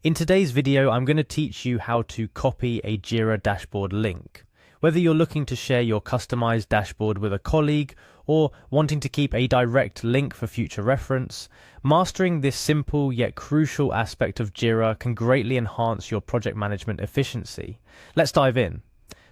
In today's video, I'm going to teach you how to copy a Jira dashboard link. Whether you're looking to share your customized dashboard with a colleague or wanting to keep a direct link for future reference, mastering this simple yet crucial aspect of Jira can greatly enhance your project management efficiency. Let's dive in.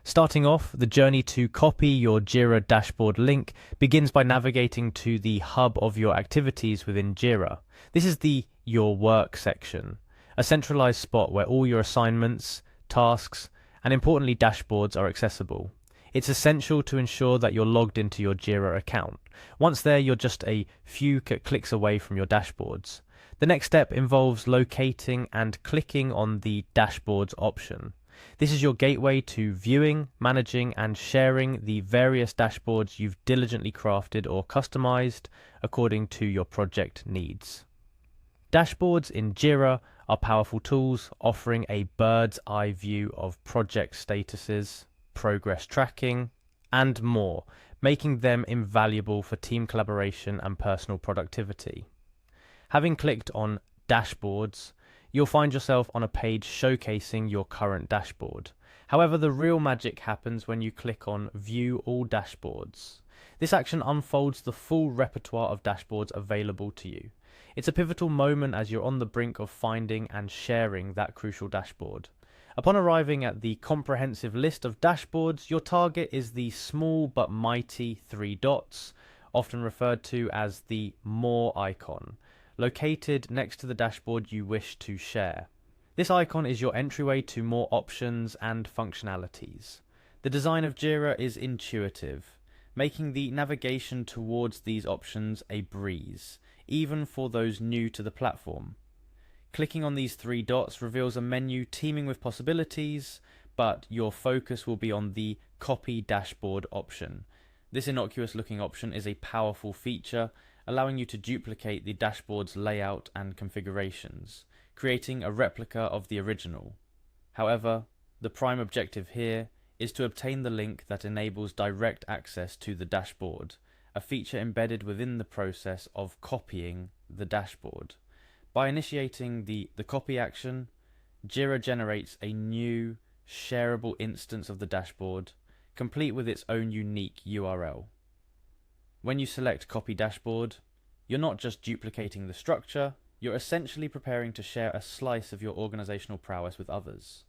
Starting off, the journey to copy your Jira dashboard link begins by navigating to the hub of your activities within Jira. This is the Your Work section, a centralized spot where all your assignments, tasks, and importantly dashboards are accessible. It's essential to ensure that you're logged into your Jira account. Once there, you're just a few clicks away from your dashboards. The next step involves locating and clicking on the Dashboards option. This is your gateway to viewing, managing, and sharing the various dashboards you've diligently crafted or customized according to your project needs. Dashboards in Jira are powerful tools offering a bird's eye view of project statuses, progress tracking, and more, making them invaluable for team collaboration and personal productivity. Having clicked on Dashboards, you'll find yourself on a page showcasing your current dashboard. However, the real magic happens when you click on View All Dashboards. This action unfolds the full repertoire of dashboards available to you. It's a pivotal moment as you're on the brink of finding and sharing that crucial dashboard. Upon arriving at the comprehensive list of dashboards, your target is the small but mighty three dots, often referred to as the More icon, located next to the dashboard you wish to share. This icon is your entryway to more options and functionalities. The design of Jira is intuitive, making the navigation towards these options a breeze, even for those new to the platform. Clicking on these three dots reveals a menu teeming with possibilities, but your focus will be on the Copy Dashboard option. This innocuous looking option is a powerful feature, allowing you to duplicate the dashboard's layout and configurations, creating a replica of the original. However, the prime objective here is to obtain the link that enables direct access to the dashboard, a feature embedded within the process of copying the dashboard. By initiating the copy action, Jira generates a new, shareable instance of the dashboard, complete with its own unique URL. When you select Copy Dashboard, you're not just duplicating the structure, you're essentially preparing to share a slice of your organizational prowess with others.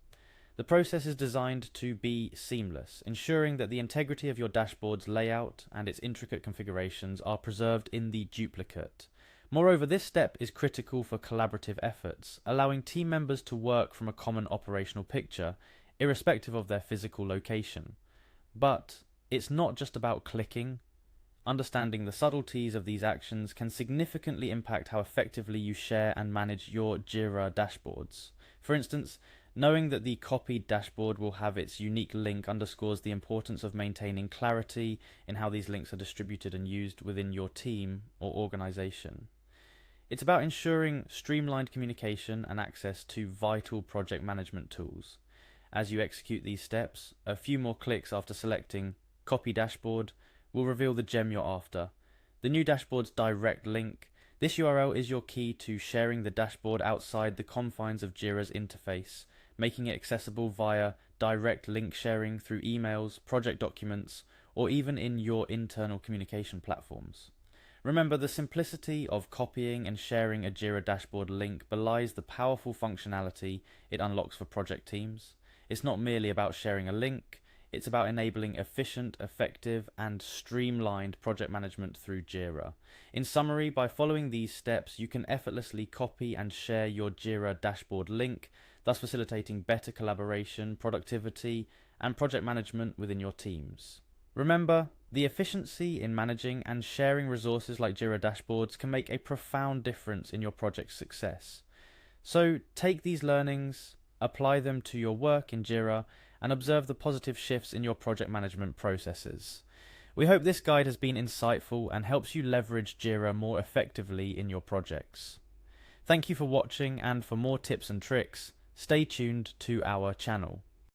The process is designed to be seamless, ensuring that the integrity of your dashboard's layout and its intricate configurations are preserved in the duplicate. Moreover, this step is critical for collaborative efforts, allowing team members to work from a common operational picture, irrespective of their physical location. But it's not just about clicking. Understanding the subtleties of these actions can significantly impact how effectively you share and manage your Jira dashboards. For instance, knowing that the copied dashboard will have its unique link underscores the importance of maintaining clarity in how these links are distributed and used within your team or organization. It's about ensuring streamlined communication and access to vital project management tools. As you execute these steps, a few more clicks after selecting Copy Dashboard will reveal the gem you're after, the new dashboard's direct link. This URL is your key to sharing the dashboard outside the confines of Jira's interface, making it accessible via direct link sharing through emails, project documents, or even in your internal communication platforms. Remember, the simplicity of copying and sharing a Jira dashboard link belies the powerful functionality it unlocks for project teams. It's not merely about sharing a link, it's about enabling efficient, effective, and streamlined project management through Jira. In summary, by following these steps, you can effortlessly copy and share your Jira dashboard link, thus facilitating better collaboration, productivity, and project management within your teams. Remember, the efficiency in managing and sharing resources like Jira dashboards can make a profound difference in your project's success. So take these learnings, apply them to your work in Jira, and observe the positive shifts in your project management processes. We hope this guide has been insightful and helps you leverage Jira more effectively in your projects. Thank you for watching, and for more tips and tricks, stay tuned to our channel.